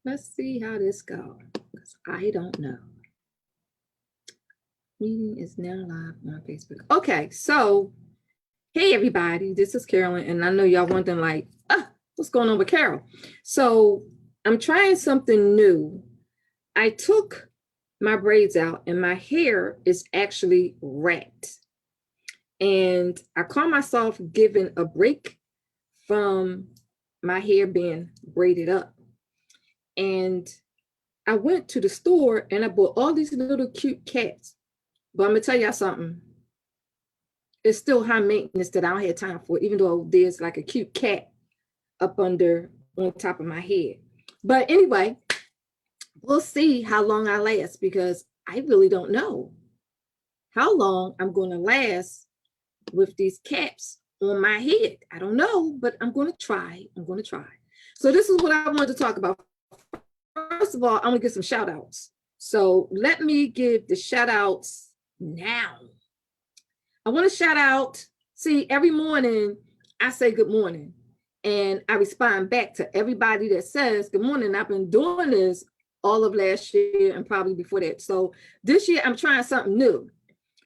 Let's see how this goes, because I don't know. Meeting is now live on Facebook. Okay, so hey everybody, this is Carolyn, and I know y'all wondering like, what's going on with Carol? So I'm trying something new. I took my braids out and my hair is actually wrapped. And I call myself giving a break from my hair being braided up. And I went to the store and I bought all these little cute cats. But I'm gonna tell y'all something. It's still high maintenance that I don't have time for, even though there's like a cute cat up under on top of my head. But anyway, we'll see how long I last, because I really don't know how long I'm going to last with these caps on my head. I don't know, but I'm going to try. So this is what I wanted to talk about. First of all, I'm going to get some shout outs. So let me give the shout outs now. I want to shout out. See, every morning I say good morning and I respond back to everybody that says good morning. I've been doing this all of last year and probably before that. So this year I'm trying something new.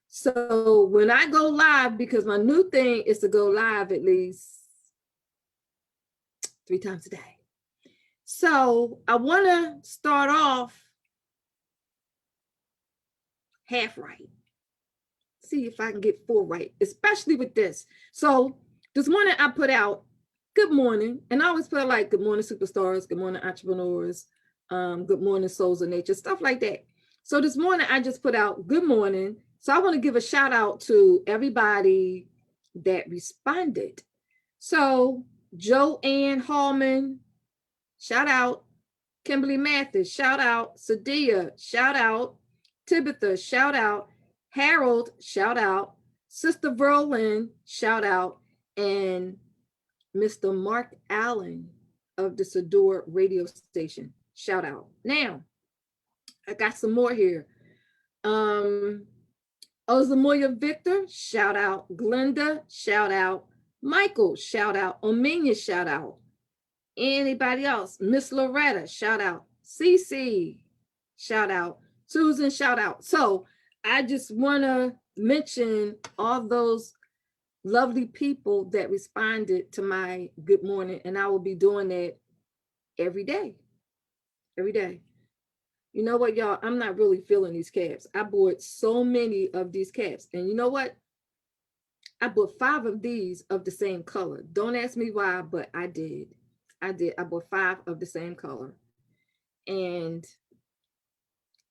So when I go live, because my new thing is to go live at least 3 times a day. So I want to start off half right. See if I can get 4 right, especially with this. So this morning I put out good morning, and I always put like good morning superstars, good morning entrepreneurs, good morning souls of nature, stuff like that. So this morning I just put out good morning. So I want to give a shout out to everybody that responded. So Joanne Hallman, shout out. Kimberly Mathis, shout out. Sadia, shout out. Tibitha, shout out. Harold, shout out. Sister Verlin, shout out. And Mr. Mark Allen of the Sador radio station, shout out. Now, I got some more here. Ozamoya Victor, shout out. Glenda, shout out. Michael, shout out. Omenia, shout out. Anybody else? Miss Loretta, shout out. Cece, shout out. Susan, shout out. So I just want to mention all those lovely people that responded to my good morning, and I will be doing that every day. Every day. You know what, y'all? I'm not really feeling these caps. I bought so many of these caps, and you know what? I bought 5 of these of the same color. Don't ask me why, but I did. I bought 5 of the same color. And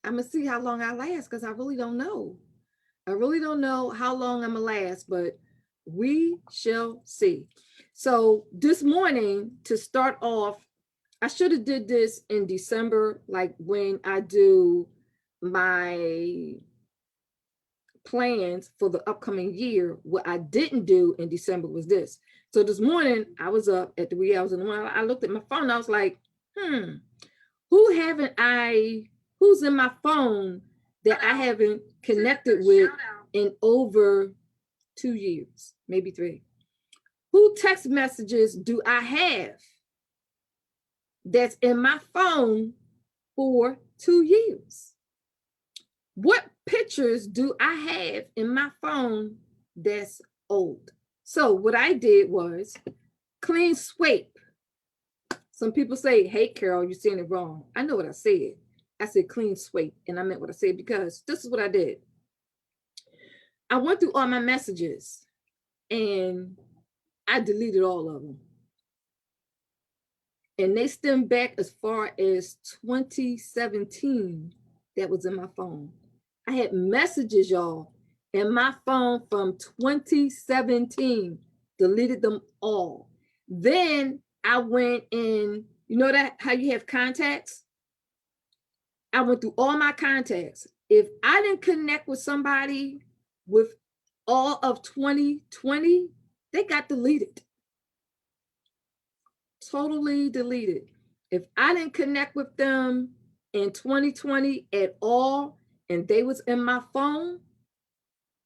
I'm going to see how long I last, because I really don't know. I really don't know how long I'm going to last, but we shall see. So this morning, to start off, I should have did this in December, like when I do my plans for the upcoming year. What I didn't do in December was this. So this morning I was up at 3 hours in the morning. I looked at my phone and I was like, who's in my phone that I haven't connected with in over 2 years, maybe 3? Who text messages do I have that's in my phone for 2 years? What pictures do I have in my phone that's old? So what I did was clean sweep. Some people say, hey, Carol, you're saying it wrong. I know what I said. I said clean sweep, and I meant what I said, because this is what I did. I went through all my messages and I deleted all of them. And they stem back as far as 2017 that was in my phone. I had messages, y'all, in my phone from 2017, deleted them all. Then I went in, you know that how you have contacts? I went through all my contacts. If I didn't connect with somebody with all of 2020, they got deleted. Totally deleted. If I didn't connect with them in 2020 at all, and they was in my phone,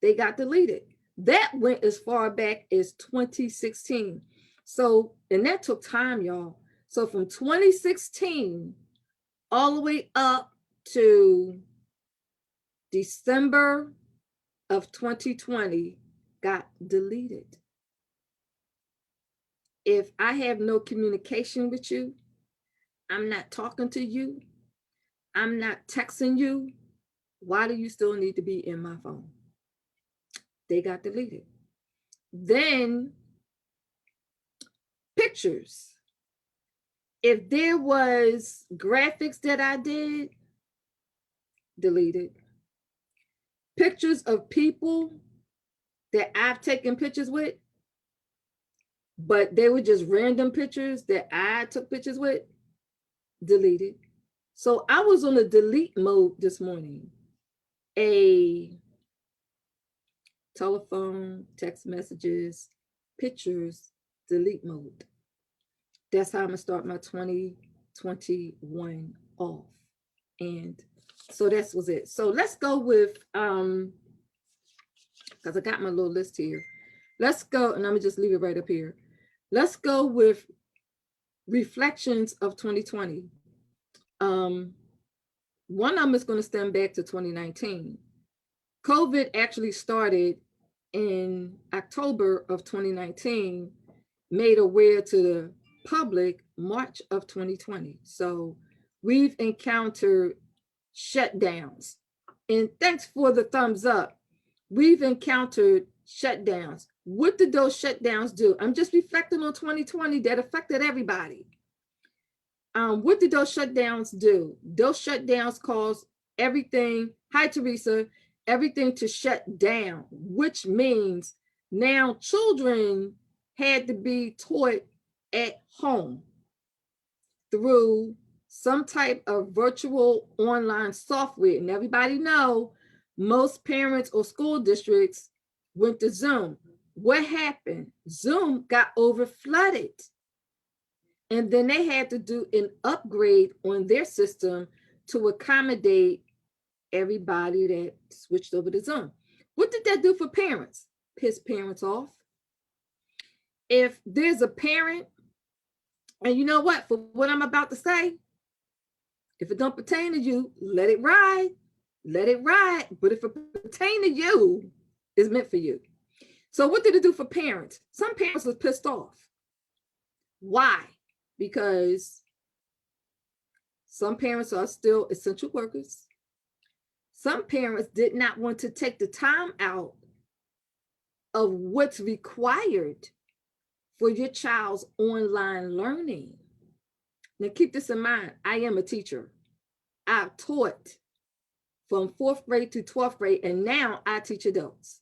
they got deleted. That went as far back as 2016. So, and that took time, y'all. So from 2016 all the way up to December of 2020 got deleted. If I have no communication with you, I'm not talking to you, I'm not texting you, why do you still need to be in my phone? They got deleted. Then pictures. If there was graphics that I did, deleted. Pictures of people that I've taken pictures with, but they were just random pictures that I took pictures with, deleted. So I was on a delete mode this morning. A telephone, text messages, pictures, delete mode. That's how I'm gonna start my 2021 off. And so that was it. So let's go with because I got my little list here. Let's go, and I'm gonna just leave it right up here. Let's go with reflections of 2020. One of them is going to stem back to 2019. COVID actually started in October of 2019, made aware to the public March of 2020. So we've encountered shutdowns. And thanks for the thumbs up. We've encountered shutdowns. What did those shutdowns do? I'm just reflecting on 2020 that affected everybody. What did those shutdowns do? Those shutdowns caused everything, hi Teresa, everything to shut down, which means now children had to be taught at home through some type of virtual online software. And everybody know most parents or school districts went to Zoom. What happened? Zoom got over flooded. And then they had to do an upgrade on their system to accommodate everybody that switched over to Zoom. What did that do for parents? Piss parents off. If there's a parent, and you know what, for what I'm about to say, if it don't pertain to you, let it ride. Let it ride. But if it pertain to you, it's meant for you. So what did it do for parents? Some parents was pissed off. Why? Because some parents are still essential workers. Some parents did not want to take the time out of what's required for your child's online learning. Now keep this in mind, I am a teacher. I've taught from 4th grade to 12th grade, and now I teach adults.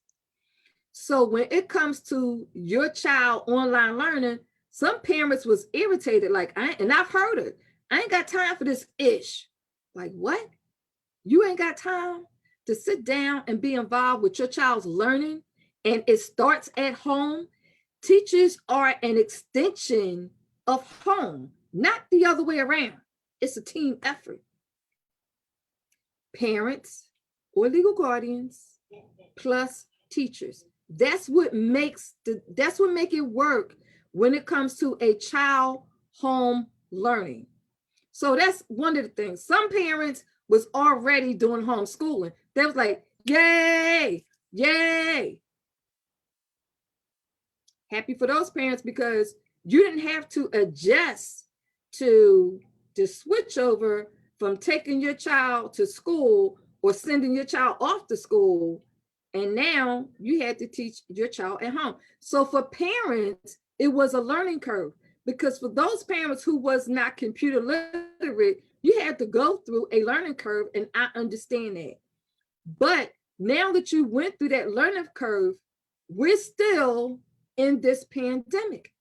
So when it comes to your child online learning, some parents was irritated, like, and I've heard it. I ain't got time for this ish. Like, what? You ain't got time to sit down and be involved with your child's learning, and it starts at home? Teachers are an extension of home, not the other way around. It's a team effort. Parents or legal guardians plus teachers. That's what makes it work when it comes to a child home learning. So that's one of the things. Some parents was already doing homeschooling. They was like, yay, yay. Happy for those parents because you didn't have to adjust to switch over from taking your child to school or sending your child off to school. And now you had to teach your child at home. So for parents, it was a learning curve because for those parents who was not computer literate, you had to go through a learning curve, and I understand that. But now that you went through that learning curve, we're still in this pandemic.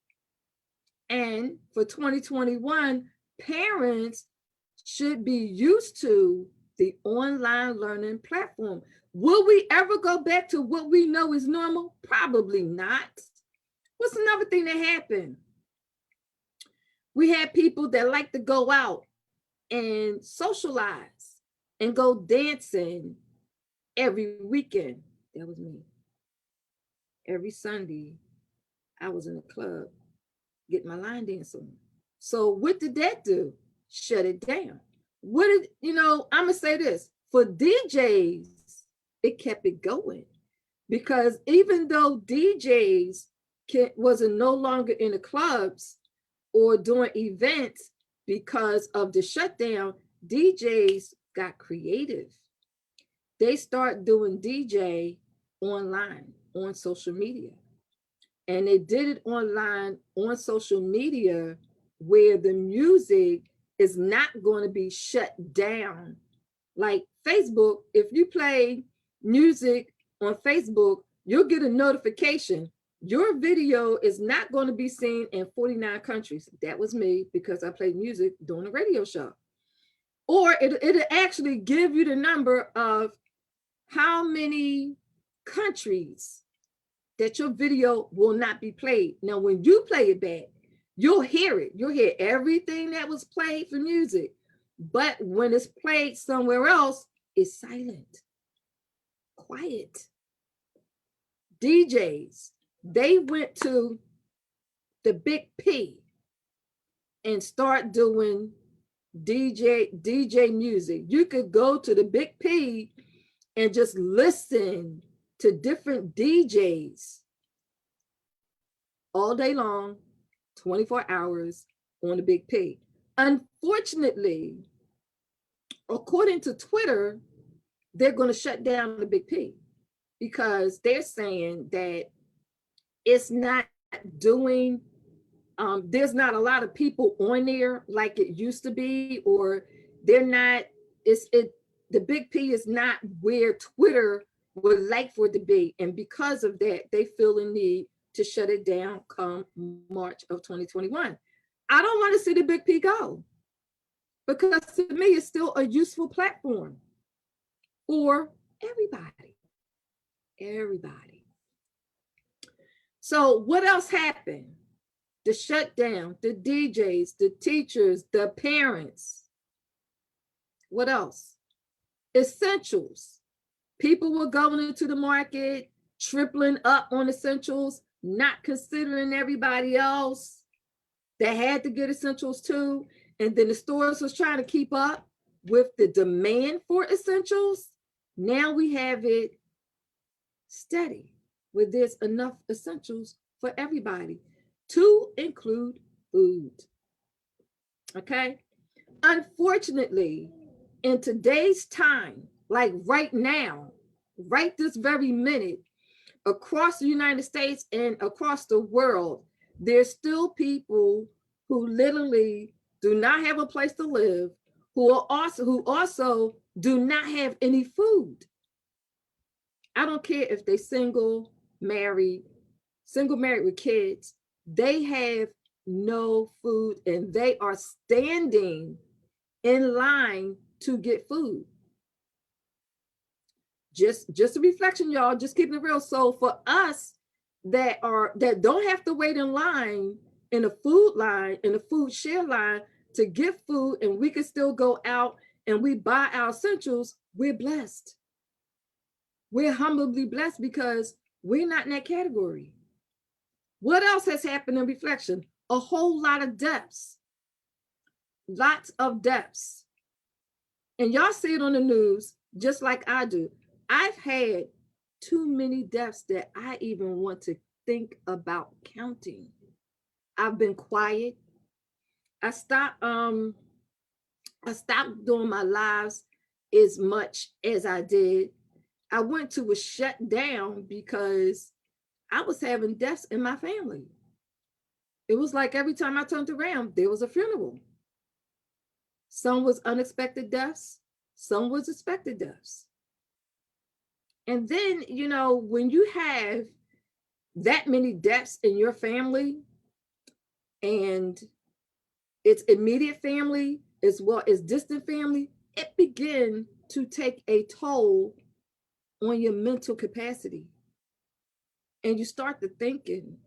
And for 2021, parents should be used to the online learning platform. Will we ever go back to what we know is normal? Probably not. What's another thing that happened? We had people that like to go out and socialize and go dancing every weekend. That was me. Every Sunday, I was in a club get my line dance on. So what did that do? Shut it down. What did, I'm gonna say this, for DJs, it kept it going, because even though DJs wasn't no longer in the clubs or doing events because of the shutdown, DJs got creative. They start doing DJ online on social media. And they did it online on social media where the music is not going to be shut down. Like Facebook, if you play music on Facebook, you'll get a notification. Your video is not going to be seen in 49 countries. That was me, because I played music during a radio show. Or it'll actually give you the number of how many countries that your video will not be played. Now, when you play it back, you'll hear it. You'll hear everything that was played for music. But when it's played somewhere else, it's silent, quiet. DJs, they went to the Big P and start doing DJ music. You could go to the Big P and just listen to different DJs all day long, 24 hours on the Big P. Unfortunately, according to Twitter, they're going to shut down the Big P because they're saying that it's not doing, there's not a lot of people on there like it used to be, or they're not, the Big P is not where Twitter would like for it to be. And because of that, they feel the need to shut it down come March of 2021. I don't want to see the Big P go, because to me, it's still a useful platform for everybody. Everybody. So what else happened? The shutdown, the DJs, the teachers, the parents. What else? Essentials. People were going into the market, tripling up on essentials, not considering everybody else that had to get essentials too. And then the stores was trying to keep up with the demand for essentials. Now we have it steady, where there's enough essentials for everybody, to include food. Okay. Unfortunately, in today's time, like right now, right this very minute, across the United States and across the world, there's still people who literally do not have a place to live, who also do not have any food. I don't care if they're single married with kids, they have no food, and they are standing in line to get food. Just a reflection, y'all, just keeping it real. So for us that don't have to wait in line, in a food share line to get food, and we can still go out and we buy our essentials, we're blessed. We're humbly blessed because we're not in that category. What else has happened in reflection? A whole lot of deaths. Lots of deaths. And y'all see it on the news just like I do. I've had too many deaths that I even want to think about counting. I've been quiet. I stopped doing my lives as much as I did. I went to a shutdown because I was having deaths in my family. It was like every time I turned around, there was a funeral. Some was unexpected deaths, some was expected deaths. And then, when you have that many deaths in your family, and it's immediate family as well as distant family, it begins to take a toll on your mental capacity. And you start to thinking,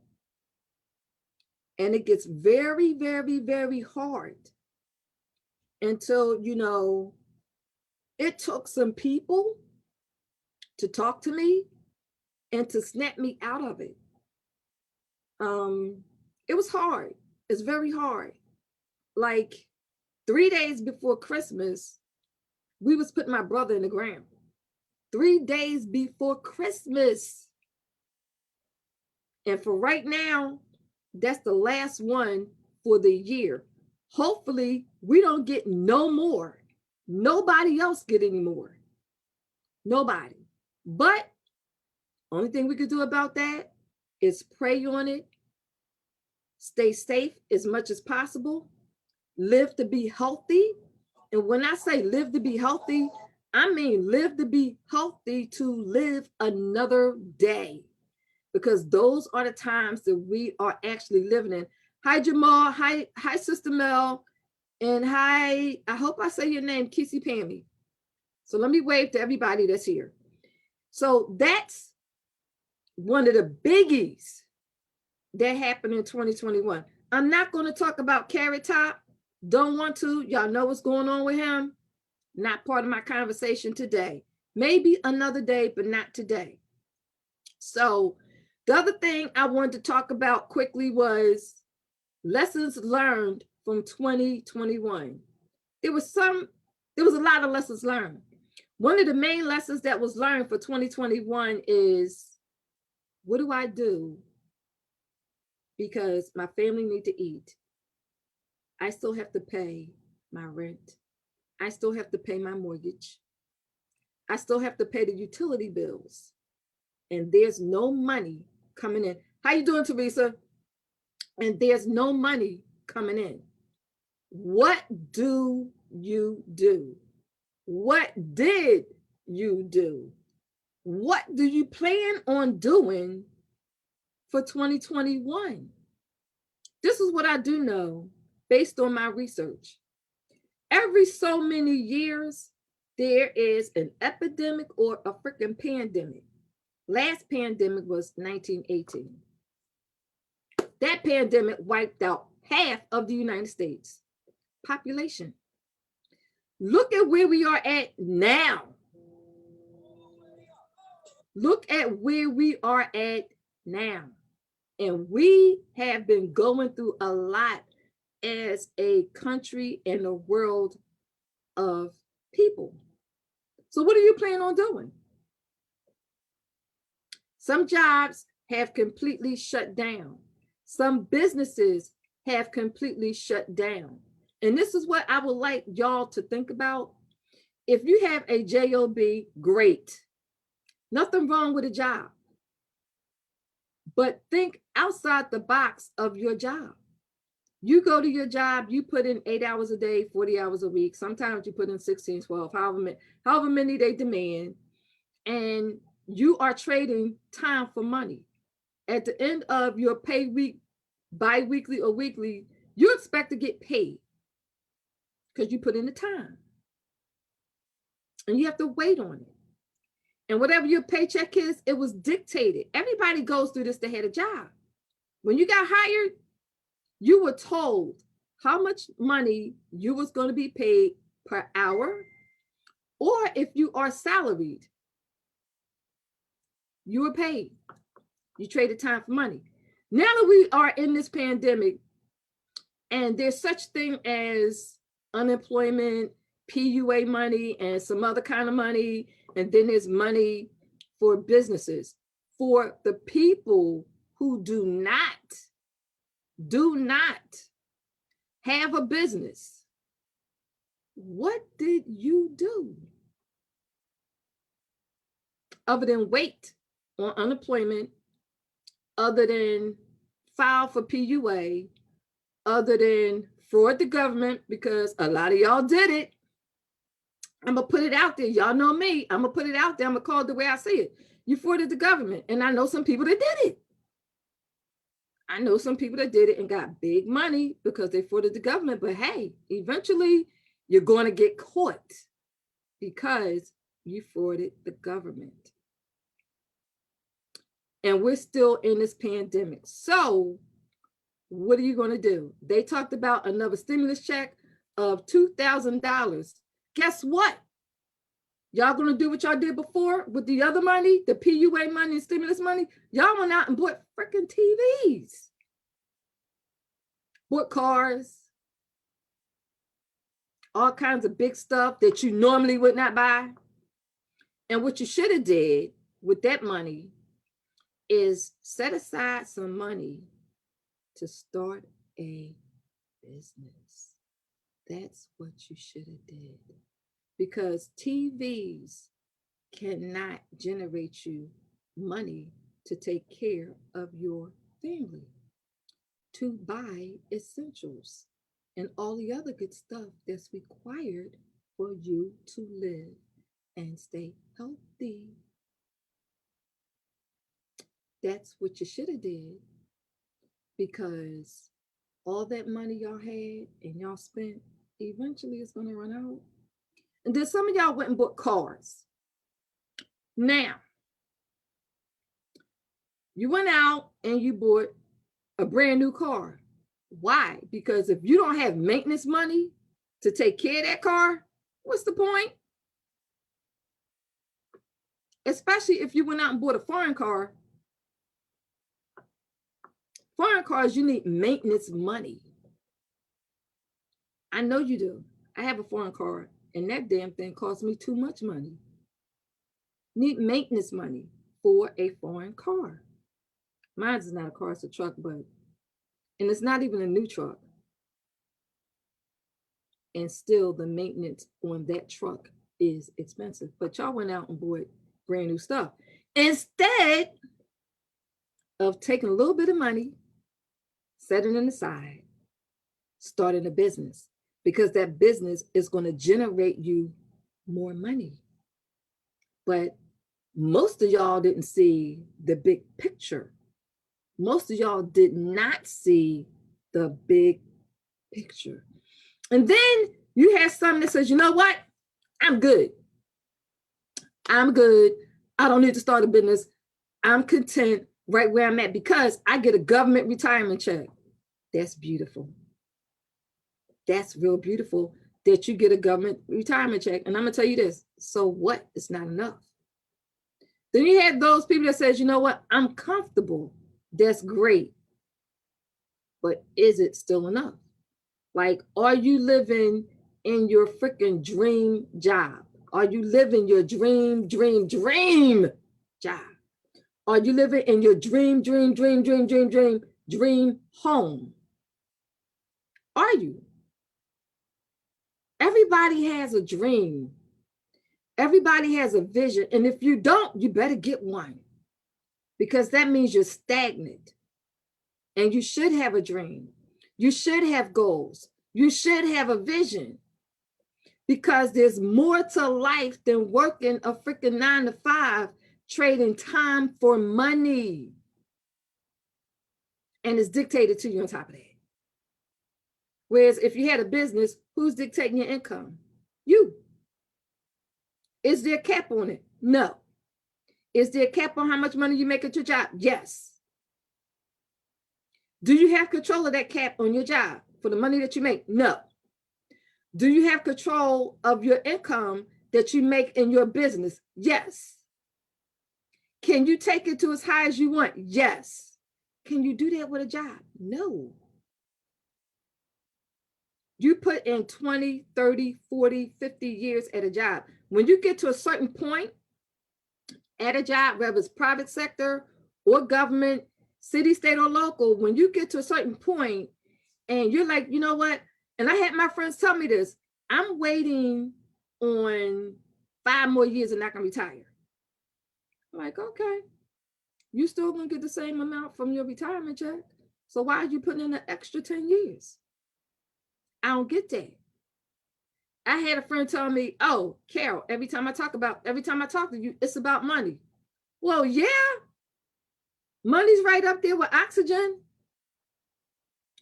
and it gets very, very, very hard until, it took some people to talk to me and to snap me out of it. It was hard. It's very hard. Like 3 days before Christmas, we was putting my brother in the ground. 3 days before Christmas. And for right now, that's the last one for the year. Hopefully, we don't get no more. Nobody else get any more. Nobody. But only thing we could do about that is pray on it, stay safe as much as possible, live to be healthy. And when I say live to be healthy, I mean live to be healthy to live another day, because those are the times that we are actually living in. Hi, Jamal. Hi, Sister Mel. And hi, I hope I say your name, Kissy Pammy. So let me wave to everybody that's here. So that's one of the biggies that happened in 2021. I'm not going to talk about Carrot Top. Don't want to. Y'all know what's going on with him. Not part of my conversation today. Maybe another day, but not today. So the other thing I wanted to talk about quickly was lessons learned from 2021. There was a lot of lessons learned. One of the main lessons that was learned for 2021 is, what do I do? Because my family need to eat. I still have to pay my rent. I still have to pay my mortgage. I still have to pay the utility bills. And there's no money coming in. How you doing, Teresa? And there's no money coming in. What do you do? What did you do? What do you plan on doing for 2021? This is what I do know based on my research. Every so many years, there is an epidemic or a freaking pandemic. Last pandemic was 1918. That pandemic wiped out half of the United States population. Look at where we are at now. Look at where we are at now. And we have been going through a lot as a country and a world of people. So what do you plan on doing? Some jobs have completely shut down. Some businesses have completely shut down. And this is what I would like y'all to think about. If you have a job, great. Nothing wrong with a job. But think outside the box of your job. You go to your job, you put in 8 hours a day, 40 hours a week. Sometimes you put in 16, 12, however many they demand. And you are trading time for money. At the end of your pay week, bi-weekly or weekly, you expect to get paid because you put in the time. And you have to wait on it. And whatever your paycheck is, it was dictated. Everybody goes through this to have a job. When you got hired, you were told how much money you was going to be paid per hour, or if you are salaried, you were paid. You traded time for money. Now that we are in this pandemic and there's such thing as unemployment, PUA money, and some other kind of money, and then there's money for businesses. For the people who do not have a business, what did you do? Other than wait on unemployment, other than file for PUA, other than fraud the government, because a lot of y'all did it. I'm going to put it out there. Y'all know me. I'm going to put it out there. I'm going to call it the way I see it. You frauded the government. And I know some people that did it. I know some people that did it and got big money because they frauded the government. But hey, eventually you're going to get caught because you frauded the government. And we're still in this pandemic. So what are you going to do? They talked about another stimulus check of $2,000. Guess what? Y'all going to do what y'all did before with the other money, the PUA money and stimulus money? Y'all went out and bought freaking TVs. bought cars, all kinds of big stuff that you normally would not buy. And what you should have did with that money is set aside some money to start a business. That's what you should have did. Because TVs cannot generate you money to take care of your family, to buy essentials and all the other good stuff that's required for you to live and stay healthy. That's what you should have did, because all that money y'all had and y'all spent, eventually it's going to run out. And then some of y'all went and bought cars. Now, you went out and you bought a brand new car. Why? Because if you don't have maintenance money to take care of that car, what's the point? Especially if you went out and bought a foreign car. Foreign cars, you need maintenance money. I know you do. I have a foreign car, and that damn thing costs me too much money. Need maintenance money for a foreign car. Mine is not a car, it's a truck, and it's not even a new truck. And still the maintenance on that truck is expensive. But y'all went out and bought brand new stuff. Instead of taking a little bit of money, setting it aside, starting a business, because that business is going to generate you more money. But most of y'all didn't see the big picture. Most of y'all did not see the big picture. And then you have something that says, you know what? I'm good. I'm good. I don't need to start a business. I'm content right where I'm at because I get a government retirement check. That's beautiful. That's real beautiful that you get a government retirement check. And I'm going to tell you this. So what? It's not enough. Then you have those people that says, you know what? I'm comfortable. That's great. But is it still enough? Like, are you living in your freaking dream job? Are you living your dream job? Are you living in your dream home? Are you? Everybody has a dream. Everybody has a vision. And if you don't, you better get one, because that means you're stagnant. And you should have a dream. You should have goals. You should have a vision, because there's more to life than working a freaking 9 to 5, trading time for money. And it's dictated to you on top of that. Whereas if you had a business, who's dictating your income? You. Is there a cap on it? No. Is there a cap on how much money you make at your job? Yes. Do you have control of that cap on your job for the money that you make? No. Do you have control of your income that you make in your business? Yes. Can you take it to as high as you want? Yes. Can you do that with a job? No. You put in 20, 30, 40, 50 years at a job. When you get to a certain point at a job, whether it's private sector or government, city, state, or local, when you get to a certain point and you're like, you know what? And I had my friends tell me this, I'm waiting on 5 more years and I can retire. I'm like, okay, you still gonna get the same amount from your retirement check. So why are you putting in an extra 10 years? I don't get that. I had a friend tell me, oh, Carol, every time I talk to you, it's about money. Well, yeah, money's right up there with oxygen.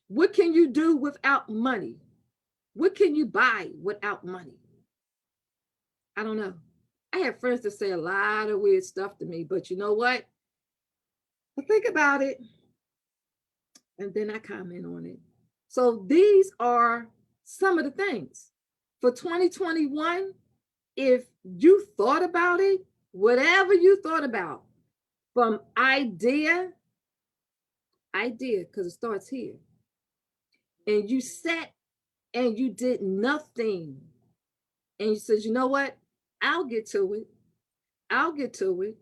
What can you do without money? What can you buy without money? I don't know. I have friends that say a lot of weird stuff to me, but you know what? I think about it and then I comment on it. So these are some of the things for 2021. If you thought about it, whatever you thought about, from idea, because it starts here. and you sat and you did nothing. And you said, you know what? I'll get to it. I'll get to it.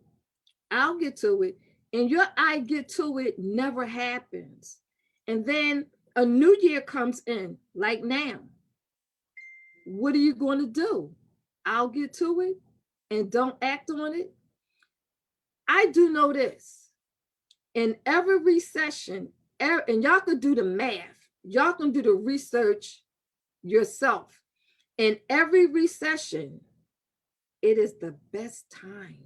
I'll get to it. And your I get to it never happens. And then a new year comes in, like now. What are you going to do? I'll get to it and don't act on it. I do know this. In every recession, and y'all can do the math, y'all can do the research yourself. In every recession, it is the best time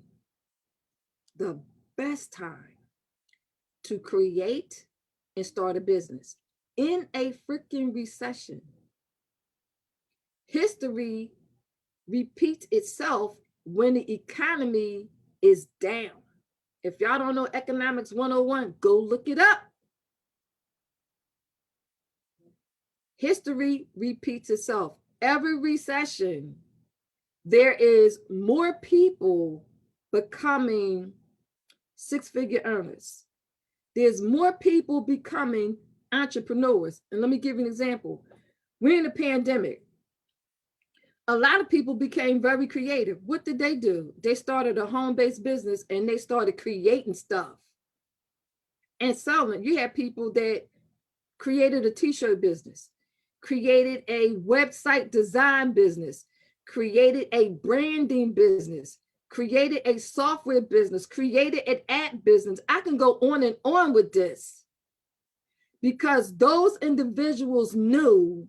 to create and start a business. In a freaking recession, history repeats itself when the economy is down. If y'all don't know Economics 101, go look it up. History repeats itself. Every recession, there is more people becoming six-figure earners. There's more people becoming entrepreneurs. And let me give you an example. We're in a pandemic. A lot of people became very creative. What did they do? They started a home-based business and they started creating stuff and selling. You had people that created a t-shirt business, created a website design business, created a branding business, created a software business, created an app business. I can go on and on with this because those individuals knew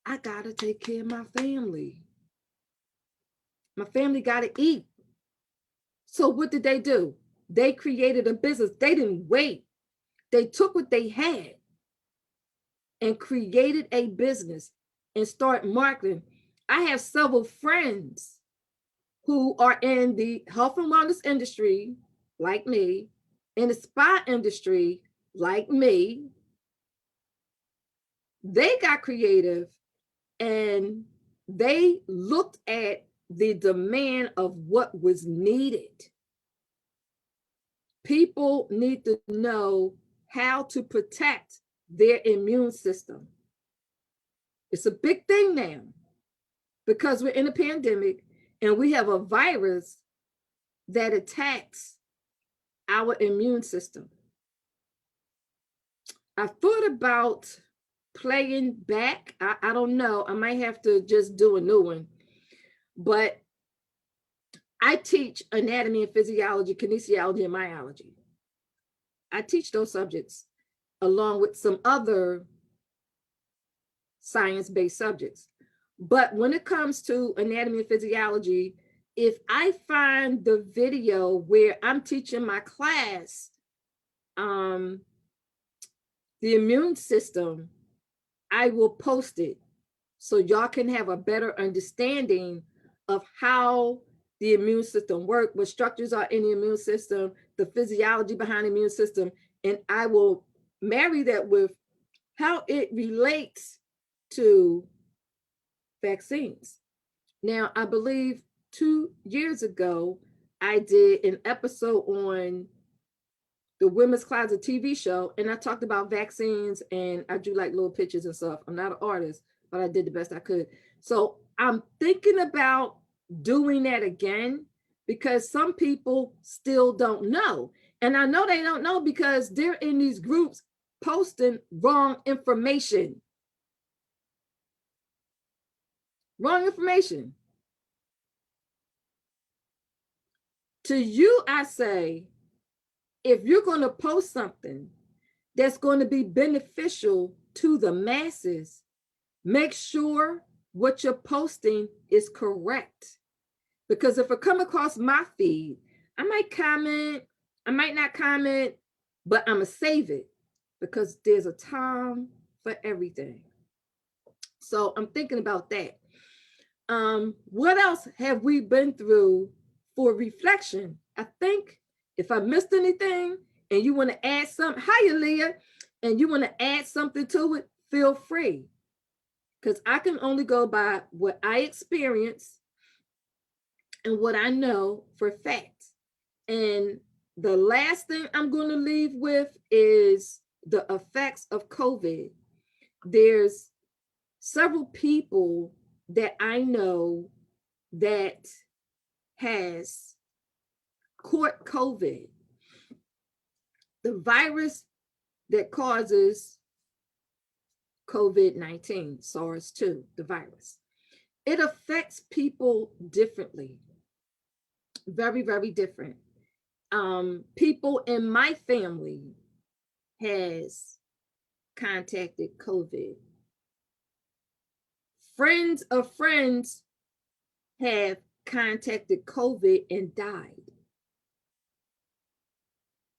I got to take care of my family. My family got to eat. So what did they do? They created a business. They didn't wait. They took what they had and created a business and start marketing. I have several friends who are in the health and wellness industry, like me, in the spa industry, like me. They got creative and they looked at the demand of what was needed. People need to know how to protect their immune system. It's a big thing now because we're in a pandemic and we have a virus that attacks our immune system. I thought about playing back. I don't know. I might have to just do a new one. But I teach anatomy and physiology, kinesiology, and myology. I teach those subjects along with some other science-based subjects. But when it comes to anatomy and physiology, if I find the video where I'm teaching my class the immune system, I will post it so y'all can have a better understanding of how the immune system works, what structures are in the immune system, the physiology behind the immune system, and I will marry that with how it relates to vaccines. Now, I believe 2 years ago, I did an episode on the Women's Closet TV show, and I talked about vaccines, and I do like little pictures and stuff. I'm not an artist, but I did the best I could. So I'm thinking about doing that again because some people still don't know. And I know they don't know because they're in these groups posting wrong information. Wrong information. To you, I say, if you're going to post something that's going to be beneficial to the masses, make sure what you're posting is correct. Because if I come across my feed, I might comment, I might not comment, but I'm going to save it because there's a time for everything. So I'm thinking about that. What else have we been through for reflection? I think if I missed anything and you want to add something, hiya Leah, and you want to add something to it, feel free. Because I can only go by what I experience and what I know for fact. And the last thing I'm going to leave with is the effects of COVID. there's several people that I know that has caught COVID, the virus that causes COVID-19, SARS-2, the virus. It affects people differently, very, very different. People in my family has contacted COVID. Friends of friends have contacted COVID and died.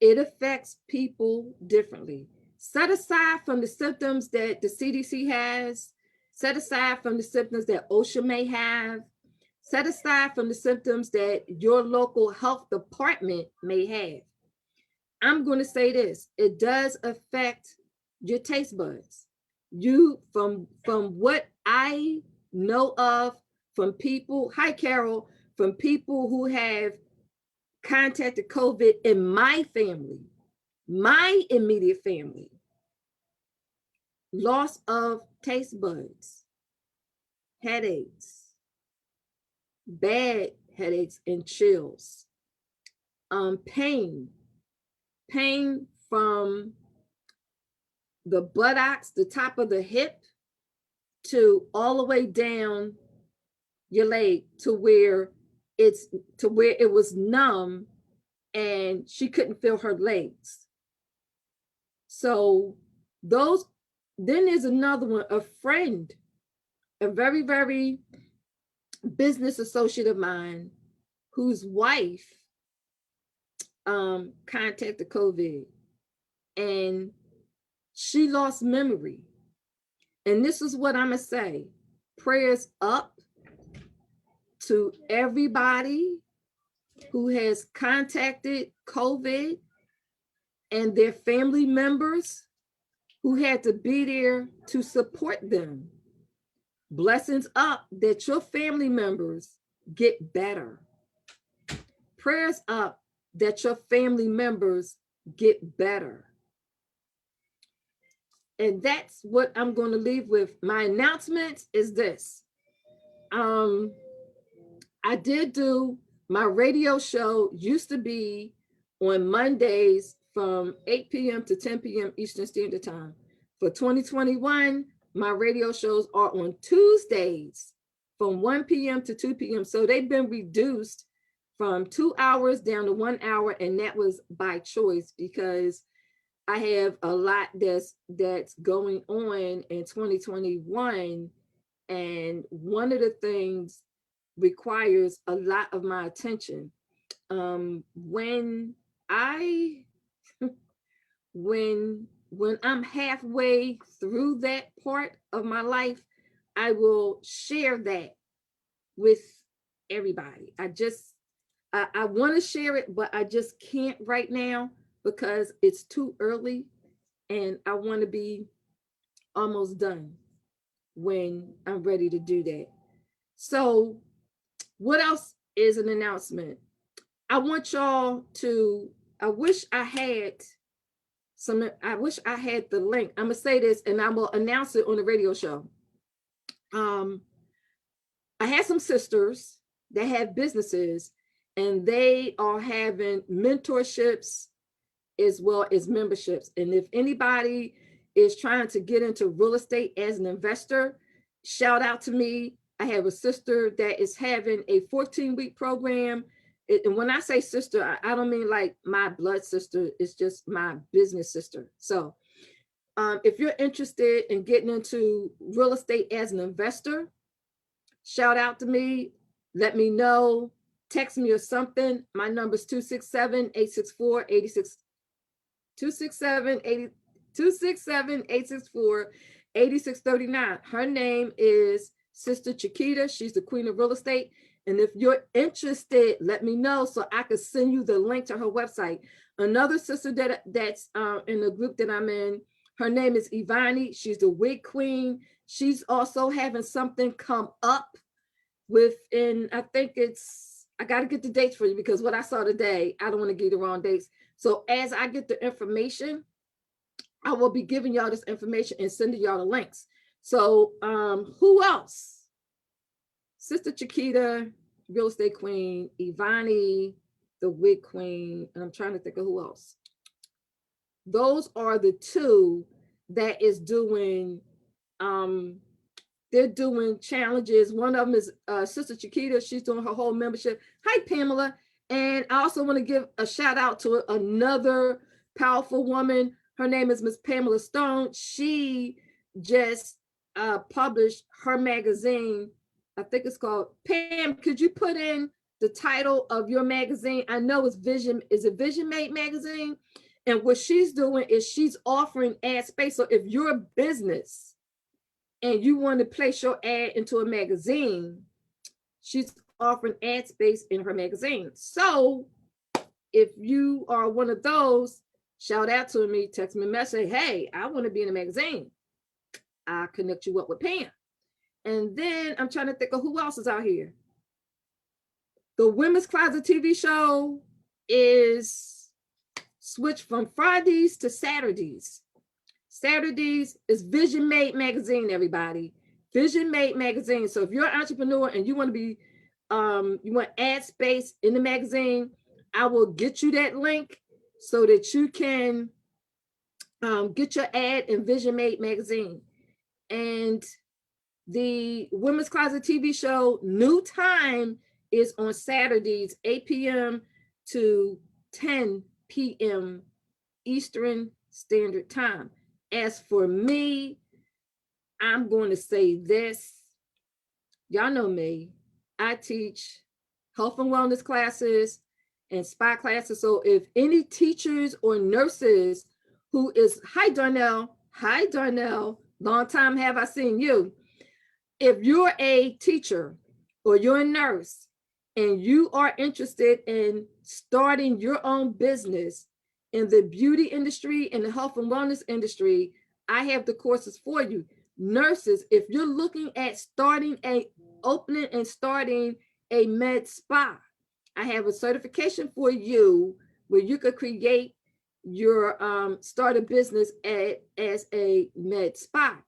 It affects people differently. Set aside from the symptoms that the CDC has, set aside from the symptoms that OSHA may have, set aside from the symptoms that your local health department may have. I'm going to say this, it does affect your taste buds. You, from what I know of, from people, hi Carol, from people who have contacted COVID in my family, my immediate family, loss of taste buds, headaches, bad headaches and chills, pain from the buttocks, the top of the hip, to all the way down your leg to where it was numb and she couldn't feel her legs. So then there's another one, a friend, a very, very business associate of mine whose wife contacted COVID and she lost memory. And this is what I'm gonna say, prayers up to everybody who has contacted COVID and their family members who had to be there to support them. Blessings up that your family members get better. Prayers up that your family members get better. And that's what I'm going to leave with. My announcement is this. I did do my radio show, used to be on Mondays from 8 p.m. to 10 p.m. Eastern Standard Time. For 2021, my radio shows are on Tuesdays from 1 p.m. to 2 p.m. So they've been reduced from 2 hours down to 1 hour, and that was by choice because I have a lot that's going on in 2021, and one of the things requires a lot of my attention. When I'm halfway through that part of my life, I will share that with everybody. I want to share it, but I just can't right now because it's too early and I want to be almost done when I'm ready to do that. So what else is an announcement? I want y'all to, I wish I had the link. I'm gonna say this and I will announce it on the radio show. I had some sisters that have businesses and they are having mentorships as well as memberships. And if anybody is trying to get into real estate as an investor, shout out to me. I have a sister that is having a 14-week program. And when I say sister, I don't mean like my blood sister, it's just my business sister. So if you're interested in getting into real estate as an investor, shout out to me, let me know, text me or something. My number is 267-864-86. 267-864-8639. Her name is Sister Chiquita. She's the queen of real estate. And if you're interested, let me know so I could send you the link to her website. Another sister that's in the group that I'm in, her name is Ivani. She's the wig queen. She's also having something come up within, I think I got to get the dates for you because what I saw today, I don't want to give the wrong dates. So as I get the information, I will be giving y'all this information and sending y'all the links. So who else? Sister Chiquita, Real Estate Queen, Ivani, the Wig Queen, and I'm trying to think of who else. Those are the two that is doing, they're doing challenges. One of them is Sister Chiquita. She's doing her whole membership. Hi, Pamela. And I also want to give a shout out to another powerful woman. Her name is Miss Pamela Stone. She just published her magazine. I think it's called, Pam, could you put in the title of your magazine? I know it's Vision, is it Vision Made magazine? And what she's doing is she's offering ad space. So if you're a business and you want to place your ad into a magazine, she's offering ad space in her magazine. So if you are one of those, shout out to me, text me a message, hey, I want to be in a magazine. I'll connect you up with Pam. And then I'm trying to think of who else is out here. The Women's Closet TV show is switched from Fridays to Saturdays. Saturdays is Vision Made magazine, everybody. Vision Made magazine. So if you're an entrepreneur and you want to be, you want ad space in the magazine, I will get you that link so that you can get your ad in Vision Made magazine. And the Women's Closet TV show, new time is on Saturdays, 8 p.m. to 10 p.m. Eastern Standard Time. As for me, I'm going to say this. Y'all know me. I teach health and wellness classes and spa classes. So if any teachers or nurses who is, hi Darnell, long time have I seen you. If you're a teacher or you're a nurse and you are interested in starting your own business in the beauty industry and the health and wellness industry, I have the courses for you. Nurses, if you're looking at opening and starting a med spa, I have a certification for you where you could create your start a business as a med spa.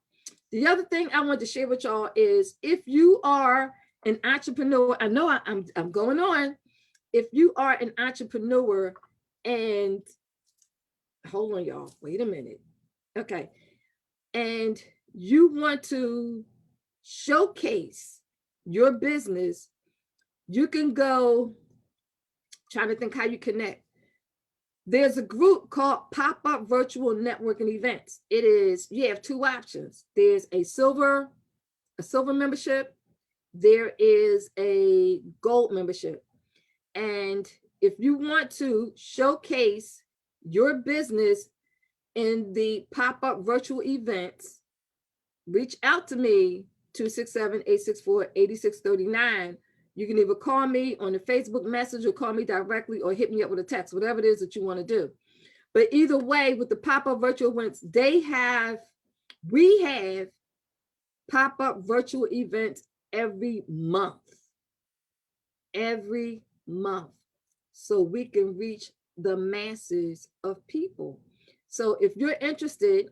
The other thing I want to share with y'all is if you are an entrepreneur, I know I'm going on. If you are an entrepreneur and hold on, y'all, wait a minute. Okay. And you want to showcase your business, you can go, trying to think how you connect. There's a group called Pop-Up Virtual Networking Events. It is, you have two options. There's a silver membership. There is a gold membership. And if you want to showcase your business in the pop-up virtual events, reach out to me, 267-864-8639. You can either call me on the Facebook message or call me directly or hit me up with a text, whatever it is that you want to do. But either way, with the pop-up virtual events, we have pop-up virtual events every month. So we can reach the masses of people. So if you're interested,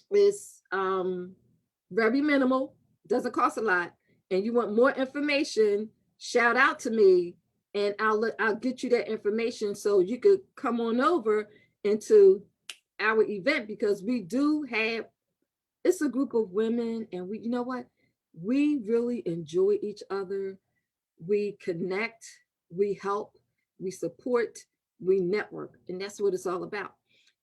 it's very minimal, doesn't cost a lot, and you want more information, shout out to me and I'll get you that information so you could come on over into our event, because we do have, it's a group of women and we, you know what, we really enjoy each other. We connect, we help, we support, we network, and that's what it's all about.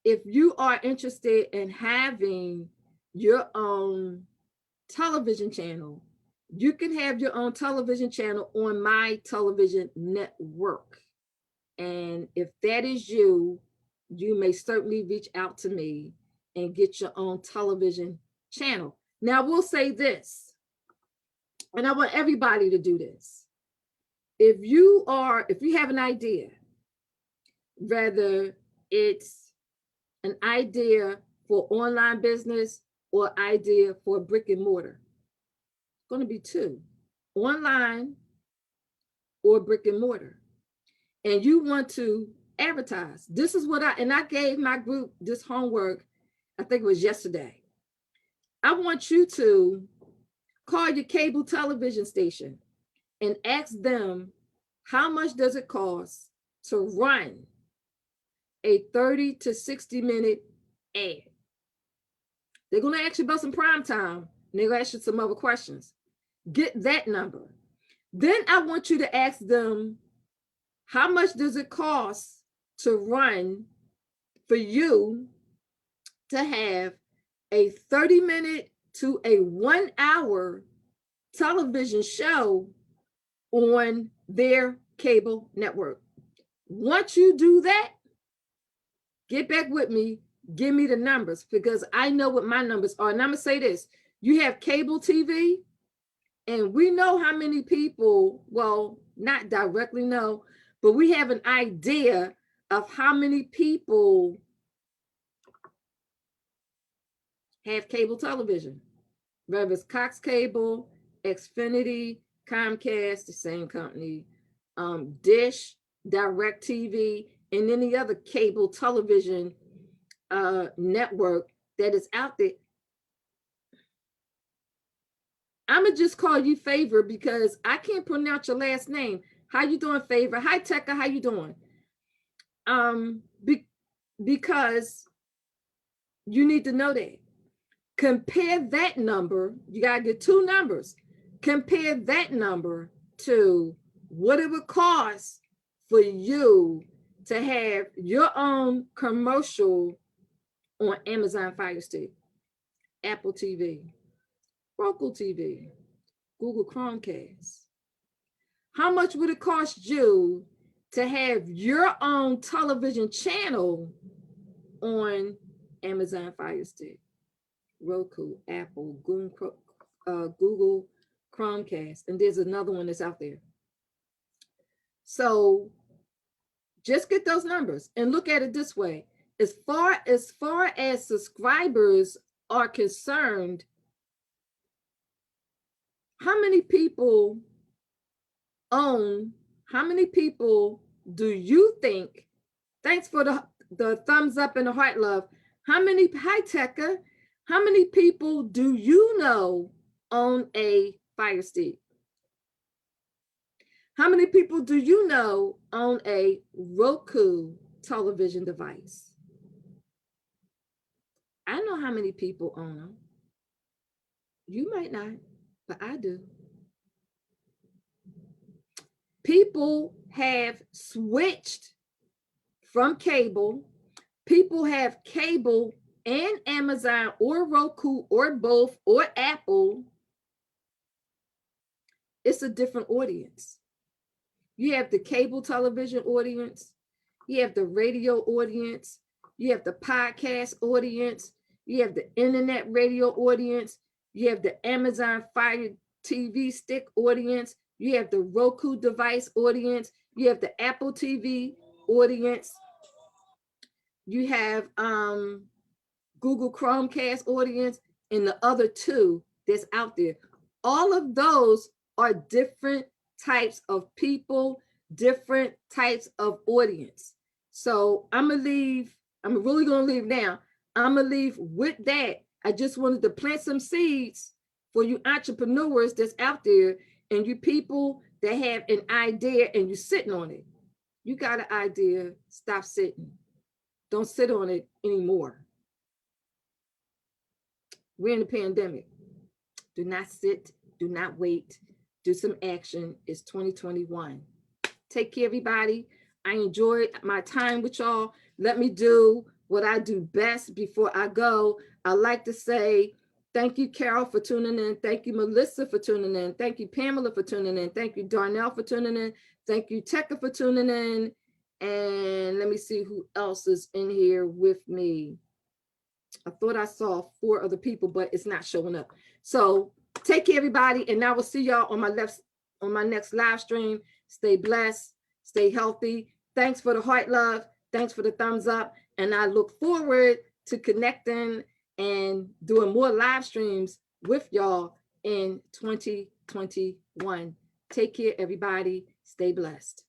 If you are interested in having your own television channel, you can have your own television channel on my television network. And if that is you, you may certainly reach out to me and get your own television channel. Now, we'll say this, and I want everybody to do this. If you have an idea, whether it's an idea for online business or idea for brick and mortar, it's going to be two, online or brick and mortar, and you want to advertise. This is what I gave my group this homework I think it was yesterday. I want you to call your cable television station and ask them, how much does it cost to run a 30 to 60-minute ad? They're going to ask you about some prime time, and they're going to ask you some other questions. Get that number. Then I want you to ask them, how much does it cost to run for you to have a 30-minute to a 1-hour television show on their cable network? Once you do that, get back with me, give me the numbers, because I know what my numbers are. And I'm gonna say this: you have cable TV, and we know how many people, well, not directly know, but we have an idea of how many people have cable television, whether it's Cox Cable, Xfinity, Comcast, the same company, Dish, DirecTV, and any other cable television network that is out there. I'm gonna just call you Favor because I can't pronounce your last name. How you doing, Favor? Hi, Tekka. How you doing? Because you need to know that. Compare that number. You gotta get two numbers. Compare that number to what it would cost for you to have your own commercial on Amazon Fire Stick, Apple TV, Roku TV, Google Chromecast. How much would it cost you to have your own television channel on Amazon Fire Stick, Roku, Apple, Google Chromecast, and there's another one that's out there. So just get those numbers and look at it this way. As far as subscribers are concerned, how many people do you think, thanks for the thumbs up and the heart love, hi Tekka, how many people do you know own a Fire Stick? How many people do you know own a Roku television device? I know how many people own them. You might not, but I do. People have switched from cable. People have cable and Amazon or Roku or both or Apple. It's a different audience. You have the cable television audience. You have the radio audience. You have the podcast audience. You have the internet radio audience. You have the Amazon Fire TV Stick audience. You have the Roku device audience. You have the Apple TV audience. You have Google Chromecast audience and the other two that's out there. All of those are different types of people, different types of audience. So I'm really gonna leave now. I'm gonna leave with that. I just wanted to plant some seeds for you entrepreneurs that's out there and you people that have an idea and you're sitting on it. You got an idea, stop sitting. Don't sit on it anymore. We're in a pandemic. Do not sit, do not wait, do some action. It's 2021. Take care, everybody. I enjoyed my time with y'all. Let me do what I do best before I go. I like to say thank you, Carol, for tuning in. Thank you, Melissa, for tuning in. Thank you, Pamela, for tuning in. Thank you, Darnell, for tuning in. Thank you, Tekka, for tuning in. And let me see who else is in here with me. I thought I saw 4 other people, but it's not showing up. So take care, everybody. And I will see y'all on my next live stream. Stay blessed, stay healthy. Thanks for the heart love. Thanks for the thumbs up. And I look forward to connecting and doing more live streams with y'all in 2021. Take care, everybody. Stay blessed.